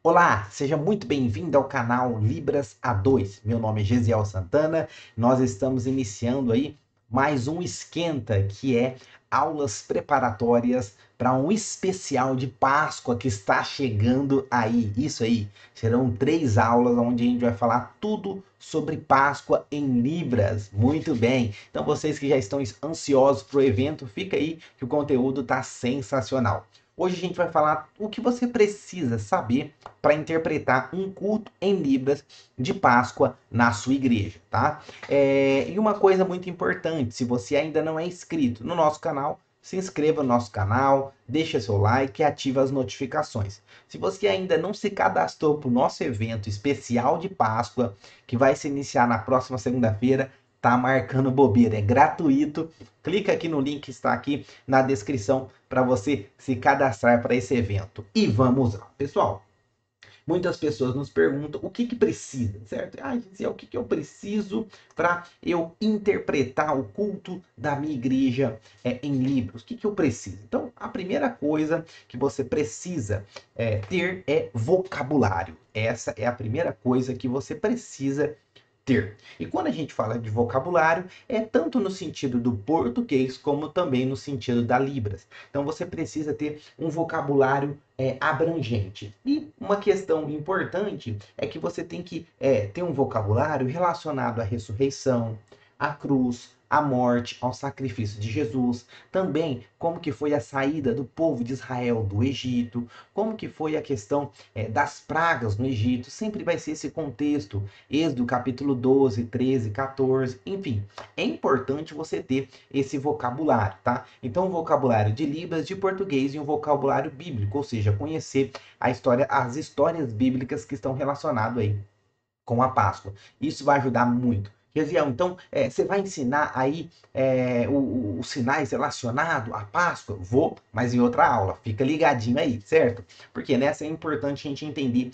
Olá, seja muito bem-vindo ao canal Libras A2. Meu nome é Gesiel Santana. Nós estamos iniciando aí mais um esquenta, que é aulas preparatórias para um especial de Páscoa que está chegando aí. Isso aí, serão 3 aulas onde a gente vai falar tudo sobre Páscoa em Libras. Muito bem. Então vocês que já estão ansiosos para o evento, fica aí que o conteúdo está sensacional. Hoje a gente vai falar o que você precisa saber para interpretar um culto em Libras de Páscoa na sua igreja, tá? E uma coisa muito importante, se você ainda não é inscrito no nosso canal, se inscreva no nosso canal, deixa seu like e ative as notificações. Se você ainda não se cadastrou para o nosso evento especial de Páscoa, que vai se iniciar na próxima segunda-feira, tá marcando bobeira, é gratuito. Clica aqui no link que está aqui na descrição para você se cadastrar para esse evento. E vamos lá, pessoal. Muitas pessoas nos perguntam o que precisa, certo? Gisele, o que eu preciso para eu interpretar o culto da minha igreja em Libras? O que eu preciso? Então, a primeira coisa que você precisa ter é vocabulário. Essa é a primeira coisa que você precisa ter. E quando a gente fala de vocabulário, é tanto no sentido do português como também no sentido da Libras. Então você precisa ter um vocabulário abrangente. E uma questão importante é que você tem que ter um vocabulário relacionado à ressurreição, à cruz, à morte, ao sacrifício de Jesus, também como que foi a saída do povo de Israel do Egito, como que foi a questão das pragas no Egito, sempre vai ser esse contexto, Êxodo capítulo 12, 13, 14, enfim, é importante você ter esse vocabulário, tá? Então, um vocabulário de Libras, de português e um vocabulário bíblico, ou seja, conhecer a história, as histórias bíblicas que estão relacionadas aí com a Páscoa. Isso vai ajudar muito. Gesiel, então, você vai ensinar aí os sinais relacionados à Páscoa? Vou, mas em outra aula. Fica ligadinho aí, certo? Porque nessa é importante a gente entender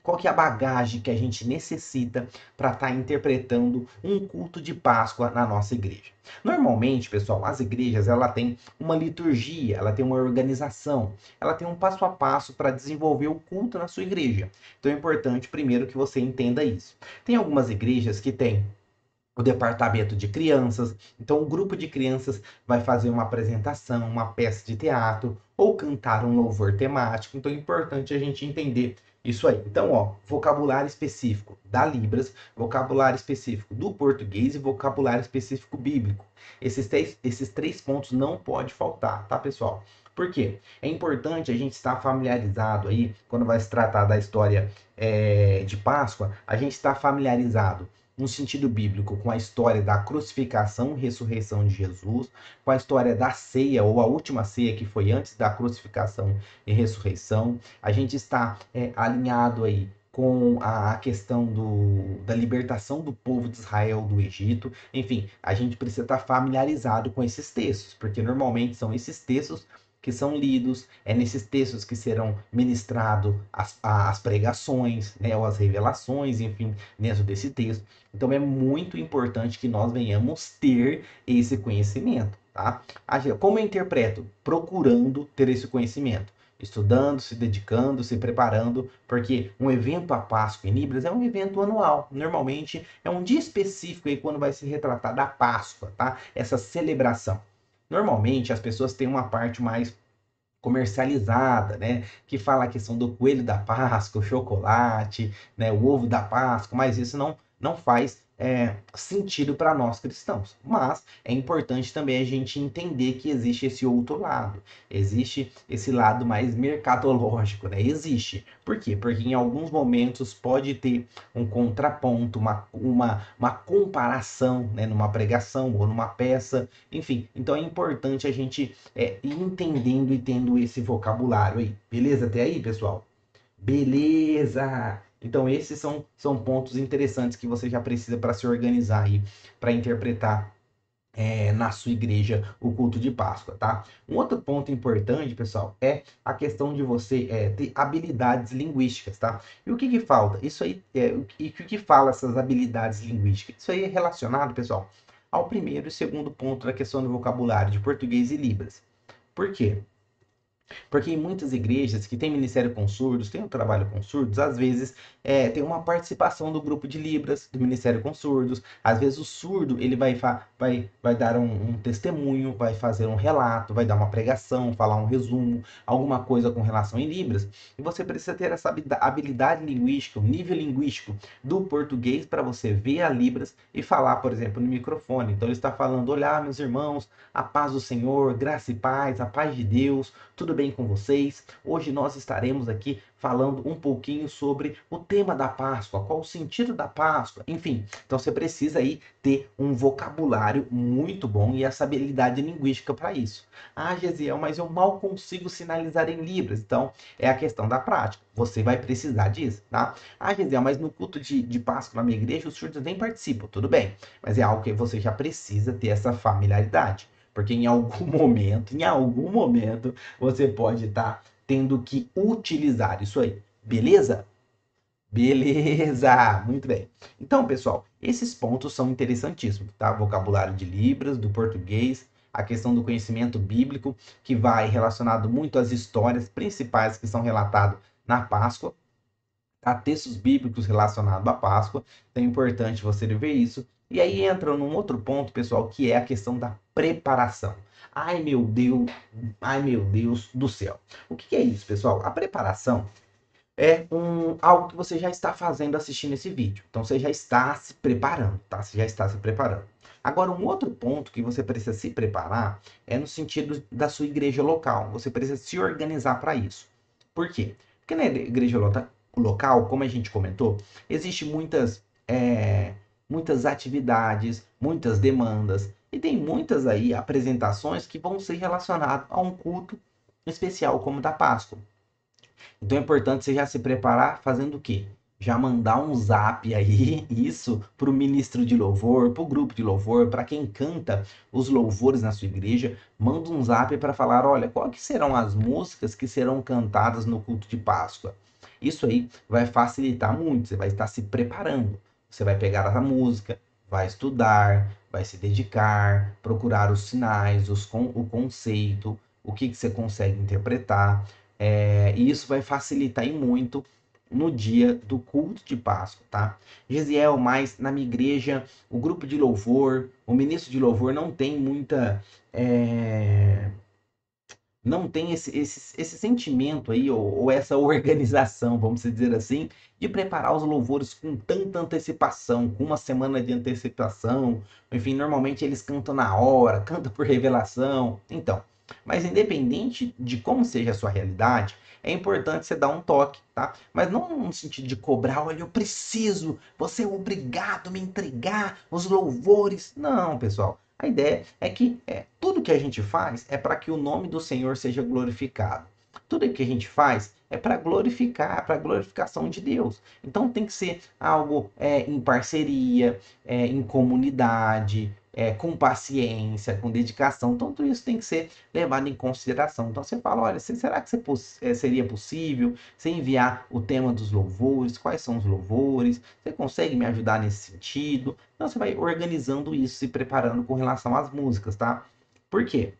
qual que é a bagagem que a gente necessita para estar interpretando um culto de Páscoa na nossa igreja. Normalmente, pessoal, as igrejas ela tem uma liturgia, ela tem uma organização, ela tem um passo a passo para desenvolver o culto na sua igreja. Então é importante primeiro que você entenda isso. Tem algumas igrejas que têm o departamento de crianças, então o grupo de crianças vai fazer uma apresentação, uma peça de teatro ou cantar um louvor temático. Então é importante a gente entender isso aí. Então, ó, vocabulário específico da Libras, vocabulário específico do português e vocabulário específico bíblico. Esses três pontos não pode faltar, tá, pessoal? Por quê? É importante a gente estar familiarizado aí, quando vai se tratar da história de Páscoa, a gente está familiarizado no sentido bíblico com a história da crucificação e ressurreição de Jesus, com a história da ceia ou a última ceia que foi antes da crucificação e ressurreição. A gente está alinhado aí com a questão da libertação do povo de Israel do Egito. Enfim, a gente precisa estar familiarizado com esses textos, porque normalmente são esses textos que são lidos, é nesses textos que serão ministrados as pregações, né, ou as revelações, enfim, dentro desse texto. Então é muito importante que nós venhamos ter esse conhecimento, tá? Como eu interpreto? Procurando ter esse conhecimento, estudando, se dedicando, se preparando, porque um evento a Páscoa em Libras é um evento anual. Normalmente é um dia específico aí quando vai se retratar da Páscoa, tá? Essa celebração. Normalmente as pessoas têm uma parte mais comercializada, né? Que fala a questão do coelho da Páscoa, o chocolate, né? O ovo da Páscoa, mas isso não faz sentido para nós cristãos. Mas é importante também a gente entender que existe esse outro lado, existe esse lado mais mercadológico, né? Existe. Por quê? Porque em alguns momentos pode ter um contraponto, uma comparação, né? Numa pregação ou numa peça, enfim. Então é importante a gente ir entendendo e tendo esse vocabulário aí. Beleza até aí, pessoal? Beleza! Então, esses são pontos interessantes que você já precisa para se organizar aí, para interpretar na sua igreja o culto de Páscoa, tá? Um outro ponto importante, pessoal, é a questão de você ter habilidades linguísticas, tá? E o que falta? Isso aí, o que fala essas habilidades linguísticas? Isso aí é relacionado, pessoal, ao primeiro e segundo ponto da questão do vocabulário de português e Libras. Por quê? Porque em muitas igrejas que tem ministério com surdos, tem um trabalho com surdos, às vezes tem uma participação do grupo de Libras, do ministério com surdos. Às vezes o surdo ele vai dar um testemunho, vai fazer um relato, vai dar uma pregação, falar um resumo, alguma coisa com relação em Libras. E você precisa ter essa habilidade linguística, o nível linguístico do português para você ver a Libras e falar, por exemplo, no microfone. Então ele está falando: olá, meus irmãos, a paz do Senhor, graça e paz, a paz de Deus, tudo bem com vocês? Hoje nós estaremos aqui falando um pouquinho sobre o tema da Páscoa, qual o sentido da Páscoa, enfim. Então você precisa aí ter um vocabulário muito bom e essa habilidade linguística para isso. Ah, Gesiel, mas eu mal consigo sinalizar em Libras. Então é a questão da prática. Você vai precisar disso, tá? Ah, Gesiel, mas no culto de Páscoa na minha igreja os surdos nem participam. Tudo bem, mas é algo que você já precisa ter essa familiaridade. Porque em algum momento, você pode estar tendo que utilizar isso aí. Beleza? Beleza! Muito bem. Então, pessoal, esses pontos são interessantíssimos, tá? Vocabulário de Libras, do português, a questão do conhecimento bíblico, que vai relacionado muito às histórias principais que são relatadas na Páscoa, há textos bíblicos relacionados à Páscoa, então é importante você ver isso. E aí entra num outro ponto, pessoal, que é a questão da preparação. Ai meu Deus do céu. O que é isso, pessoal? A preparação é algo que você já está fazendo assistindo esse vídeo. Então você já está se preparando, tá? Você já está se preparando. Agora, um outro ponto que você precisa se preparar é no sentido da sua igreja local. Você precisa se organizar para isso. Por quê? Porque na igreja local, como a gente comentou, existe muitas atividades, muitas demandas, e tem muitas aí apresentações que vão ser relacionadas a um culto especial como o da Páscoa. Então é importante você já se preparar fazendo o quê? Já mandar um zap aí, isso, para o ministro de louvor, para o grupo de louvor, para quem canta os louvores na sua igreja, manda um zap para falar: olha, qual que serão as músicas que serão cantadas no culto de Páscoa. Isso aí vai facilitar muito, você vai estar se preparando. Você vai pegar a música, vai estudar, vai se dedicar, procurar os sinais, o conceito, o que você consegue interpretar. E isso vai facilitar e muito no dia do culto de Páscoa, tá? Gesiel, mas na minha igreja, o grupo de louvor, o ministro de louvor não tem não tem esse sentimento aí, ou essa organização, vamos dizer assim, de preparar os louvores com tanta antecipação, com uma semana de antecipação. Enfim, normalmente eles cantam na hora, cantam por revelação. Então, mas independente de como seja a sua realidade, é importante você dar um toque, tá? Mas não no sentido de cobrar: olha, eu preciso, você é obrigado a me entregar os louvores. Não, pessoal. A ideia é que tudo que a gente faz é para que o nome do Senhor seja glorificado. Tudo que a gente faz é para glorificar, para a glorificação de Deus. Então tem que ser algo em parceria, em comunidade, com paciência, com dedicação. Então tudo isso tem que ser levado em consideração. Então você fala: olha, será que seria possível você enviar o tema dos louvores? Quais são os louvores? Você consegue me ajudar nesse sentido? Então você vai organizando isso, se preparando com relação às músicas, tá? Por quê?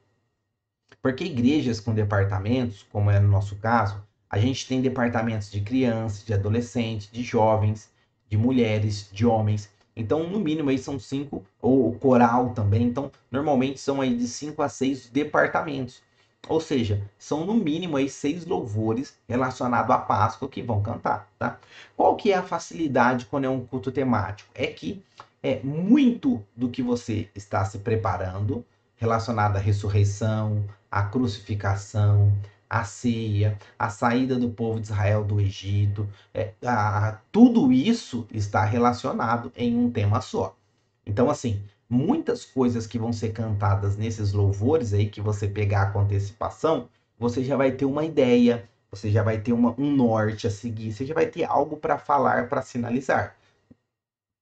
Porque igrejas com departamentos, como é no nosso caso, a gente tem departamentos de crianças, de adolescentes, de jovens, de mulheres, de homens. Então, no mínimo aí são 5, ou coral também. Então, normalmente são aí de 5 a 6 departamentos. Ou seja, são no mínimo aí 6 louvores relacionados à Páscoa que vão cantar, tá? Qual que é a facilidade quando é um culto temático? É que muito do que você está se preparando relacionado à ressurreição, à crucificação, à ceia, à saída do povo de Israel do Egito, tudo isso está relacionado em um tema só. Então, assim, muitas coisas que vão ser cantadas nesses louvores aí, que você pegar com antecipação, você já vai ter uma ideia, você já vai ter um norte a seguir, você já vai ter algo para falar, para sinalizar.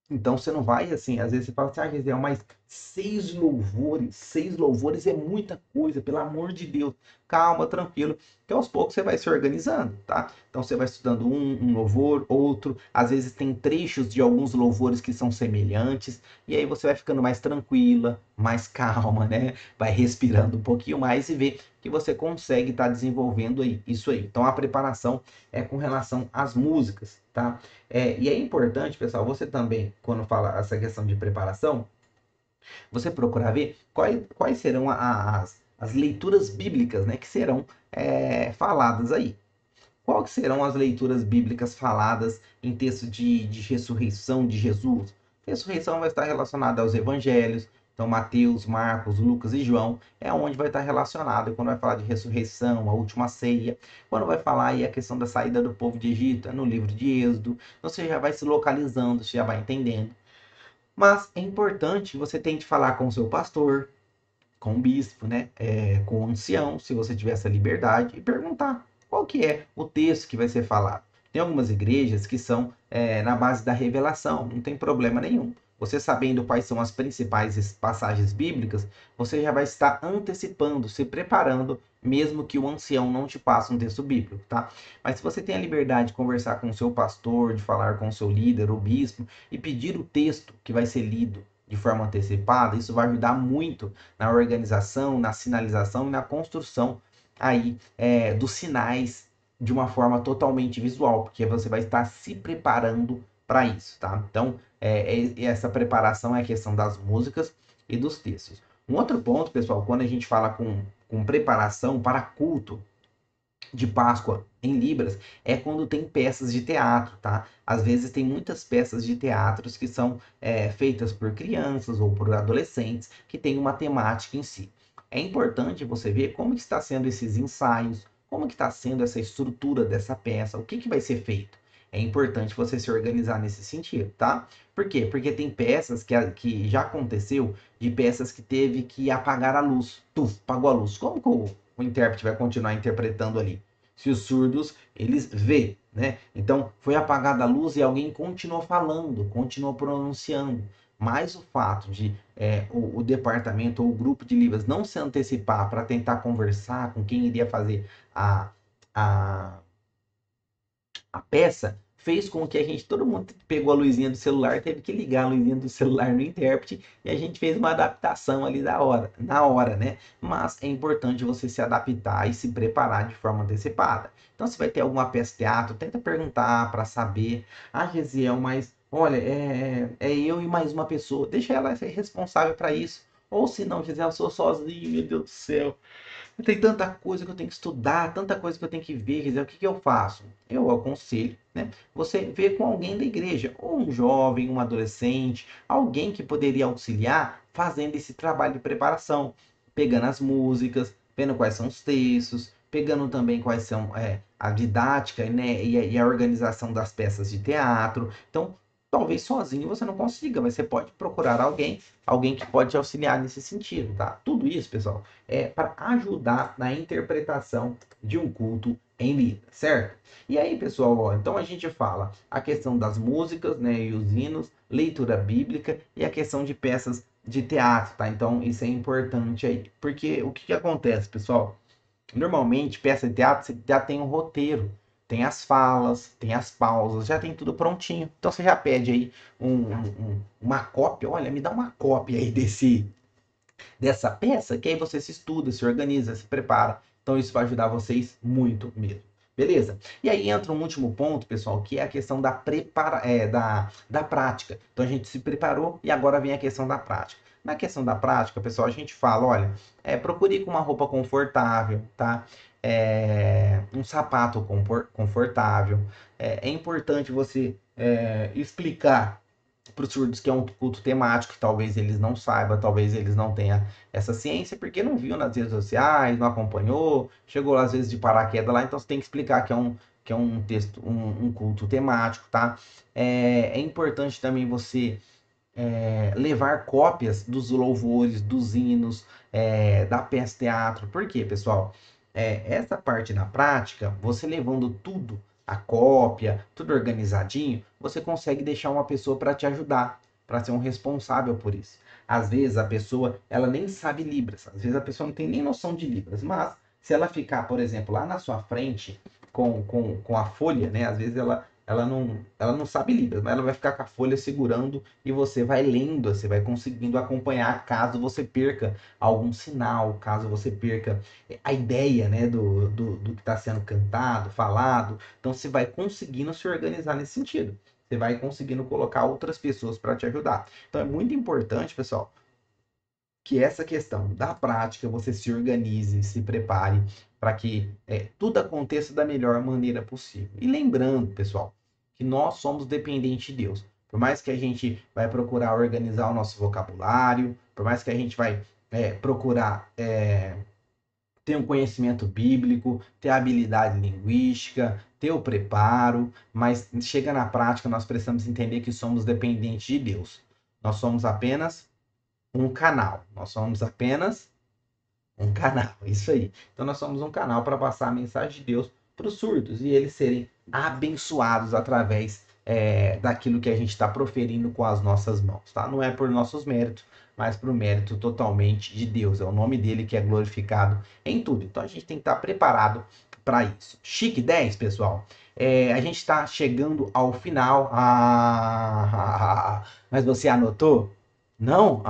Então você não vai assim, às vezes você fala assim: ah, Gisele, mas Seis louvores é muita coisa, pelo amor de Deus. Calma, tranquilo, que aos poucos você vai se organizando, tá? Então você vai estudando um louvor, outro, às vezes tem trechos de alguns louvores que são semelhantes, e aí você vai ficando mais tranquila, mais calma, né? Vai respirando um pouquinho mais e vê que você consegue estar desenvolvendo aí, isso aí. Então a preparação é com relação às músicas, tá? E é importante, pessoal, você também, quando fala essa questão de preparação, você procurar ver quais serão as leituras bíblicas, né, que serão faladas aí. Quais serão as leituras bíblicas faladas em texto de ressurreição de Jesus? Ressurreição vai estar relacionada aos evangelhos, então Mateus, Marcos, Lucas e João é onde vai estar relacionado quando vai falar de ressurreição, a última ceia, quando vai falar aí a questão da saída do povo de Egito, é no livro de Êxodo, então você já vai se localizando, você já vai entendendo. Mas é importante que você tente falar com o seu pastor, com o bispo, né? Com o ancião, se você tiver essa liberdade, e perguntar qual que é o texto que vai ser falado. Tem algumas igrejas que são na base da revelação, não tem problema nenhum. Você sabendo quais são as principais passagens bíblicas, você já vai estar antecipando, se preparando, mesmo que o ancião não te passe um texto bíblico, tá? Mas se você tem a liberdade de conversar com o seu pastor, de falar com o seu líder, o bispo, e pedir o texto que vai ser lido de forma antecipada, isso vai ajudar muito na organização, na sinalização e na construção aí dos sinais de uma forma totalmente visual, porque você vai estar se preparando para isso, tá? Então, essa preparação é a questão das músicas e dos textos. Um outro ponto, pessoal, quando a gente fala com preparação para culto de Páscoa em Libras, é quando tem peças de teatro, tá? Às vezes tem muitas peças de teatros que são feitas por crianças ou por adolescentes que têm uma temática em si. É importante você ver como que está sendo esses ensaios, como que está sendo essa estrutura dessa peça, o que que vai ser feito. É importante você se organizar nesse sentido, tá? Por quê? Porque tem peças que já aconteceu, de peças que teve que apagar a luz. Tuf, apagou a luz. Como que o intérprete vai continuar interpretando ali? Se os surdos, eles vê, né? Então, foi apagada a luz e alguém continuou falando, continuou pronunciando. Mas o fato de o departamento ou o grupo de Libras não se antecipar para tentar conversar com quem iria fazer a, a, a peça, fez com que todo mundo pegou a luzinha do celular, teve que ligar a luzinha do celular no intérprete e a gente fez uma adaptação ali na hora, né? Mas é importante você se adaptar e se preparar de forma antecipada. Então, se vai ter alguma peça de teatro, tenta perguntar para saber. Ah, Gesiel, mas olha, é eu e mais uma pessoa. Deixa ela ser responsável para isso. Ou se não, Gesiel, eu sou sozinho, meu Deus do céu. Tem tanta coisa que eu tenho que estudar, tanta coisa que eu tenho que ver, quer dizer, o que que eu faço? Eu aconselho, né? Você vê com alguém da igreja, ou um jovem, um adolescente, alguém que poderia auxiliar fazendo esse trabalho de preparação, pegando as músicas, vendo quais são os textos, pegando também quais são a didática, né, e a organização das peças de teatro. Então, talvez sozinho você não consiga, mas você pode procurar alguém que pode te auxiliar nesse sentido, tá? Tudo isso, pessoal, para ajudar na interpretação de um culto em Libras, certo? E aí, pessoal, ó, então a gente fala a questão das músicas, né, e os hinos, leitura bíblica e a questão de peças de teatro, tá? Então isso é importante aí, porque o que que acontece, pessoal? Normalmente, peça de teatro, você já tem um roteiro, tem as falas, tem as pausas, já tem tudo prontinho. Então você já pede aí uma cópia, olha, me dá uma cópia aí dessa peça, que aí você se estuda, se organiza, se prepara. Então isso vai ajudar vocês muito mesmo. Beleza? E aí entra um último ponto, pessoal, que é a questão da prática. Então a gente se preparou e agora vem a questão da prática. Na questão da prática, pessoal, a gente fala, olha, procure ir com uma roupa confortável, tá? Um sapato confortável. É importante você explicar para os surdos que é um culto temático, que talvez eles não saibam, talvez eles não tenham essa ciência, porque não viu nas redes sociais, não acompanhou, chegou às vezes de paraquedas lá, então você tem que explicar que é um texto, um culto temático, tá? É importante também você levar cópias dos louvores, dos hinos, da peça teatro. Por quê, pessoal? Essa parte da prática, você levando tudo, a cópia, tudo organizadinho, você consegue deixar uma pessoa para te ajudar, para ser um responsável por isso. Às vezes a pessoa, ela nem sabe Libras, às vezes a pessoa não tem nem noção de Libras, mas se ela ficar, por exemplo, lá na sua frente com a folha, né? Às vezes ela não sabe Libras, mas ela vai ficar com a folha segurando e você vai lendo, você vai conseguindo acompanhar caso você perca algum sinal, caso você perca a ideia, né, do que está sendo cantado, falado. Então você vai conseguindo se organizar nesse sentido. Você vai conseguindo colocar outras pessoas para te ajudar. Então é muito importante, pessoal, que essa questão da prática você se organize, se prepare para que tudo aconteça da melhor maneira possível. E lembrando, pessoal, que nós somos dependentes de Deus. Por mais que a gente vai procurar organizar o nosso vocabulário, por mais que a gente vai procurar ter um conhecimento bíblico, ter habilidade linguística, ter o preparo, mas chega na prática, nós precisamos entender que somos dependentes de Deus. Nós somos apenas um canal. Nós somos apenas um canal. Isso aí. Então nós somos um canal para passar a mensagem de Deus para os surdos e eles serem abençoados através daquilo que a gente está proferindo com as nossas mãos, tá? Não é por nossos méritos, mas por mérito totalmente de Deus. É o nome dele que é glorificado em tudo. Então a gente tem que estar preparado para isso. Chique 10, pessoal. A gente está chegando ao final. Mas você anotou? Não?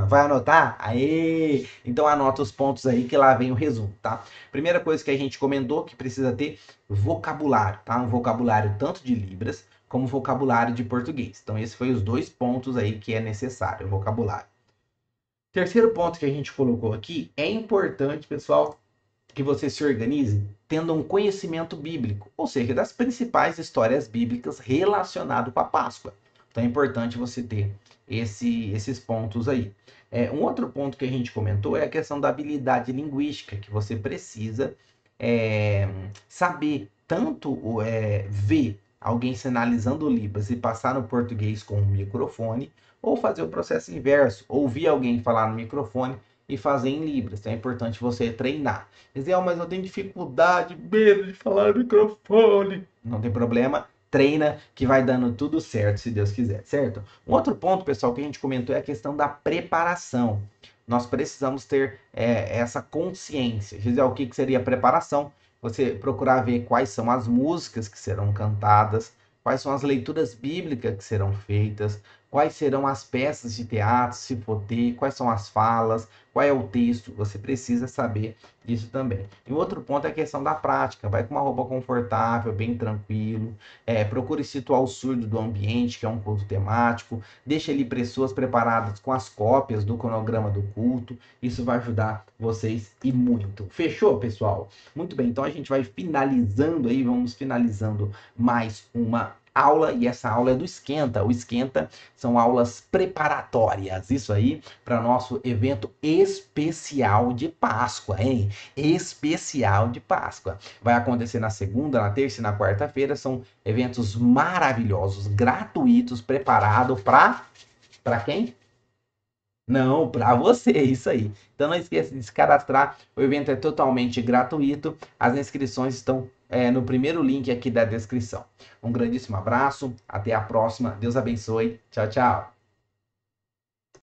Vai anotar? Aê! Então anota os pontos aí que lá vem o resumo, tá? Primeira coisa que a gente comentou que precisa ter vocabulário, tá? Um vocabulário tanto de Libras como vocabulário de português. Então esses foram os 2 pontos aí que é necessário, o vocabulário. Terceiro ponto que a gente colocou aqui, é importante, pessoal, que você se organize tendo um conhecimento bíblico, ou seja, das principais histórias bíblicas relacionadas com a Páscoa. Então é importante você ter esses pontos aí. Um outro ponto que a gente comentou é a questão da habilidade linguística, que você precisa saber tanto ver alguém sinalizando Libras e passar no português com um microfone, ou fazer o processo inverso, ouvir alguém falar no microfone e fazer em Libras. Então é importante você treinar. Dizer, mas eu tenho dificuldade, medo de falar no microfone. Não tem problema, treina que vai dando tudo certo, se Deus quiser, certo? Um outro ponto, pessoal, que a gente comentou é a questão da preparação. Nós precisamos ter essa consciência. Dizer, o que seria preparação? Você procurar ver quais são as músicas que serão cantadas, quais são as leituras bíblicas que serão feitas, quais serão as peças de teatro, se for ter, quais são as falas, qual é o texto, você precisa saber disso também. E outro ponto é a questão da prática, vai com uma roupa confortável, bem tranquilo, procure situar o surdo do ambiente, que é um culto temático, deixe ali pessoas preparadas com as cópias do cronograma do culto, isso vai ajudar vocês e muito. Fechou, pessoal? Muito bem, então a gente vai finalizando aí, vamos finalizando mais uma aula, e essa aula é do Esquenta. O Esquenta são aulas preparatórias, isso aí, para nosso evento especial de Páscoa, hein? Especial de Páscoa. Vai acontecer na segunda, na terça e na quarta-feira, são eventos maravilhosos, gratuitos, preparados para quem? Não, para você, isso aí. Então não esqueça de se cadastrar, o evento é totalmente gratuito, as inscrições estão no primeiro link aqui da descrição. Um grandíssimo abraço, até a próxima, Deus abençoe, tchau, tchau.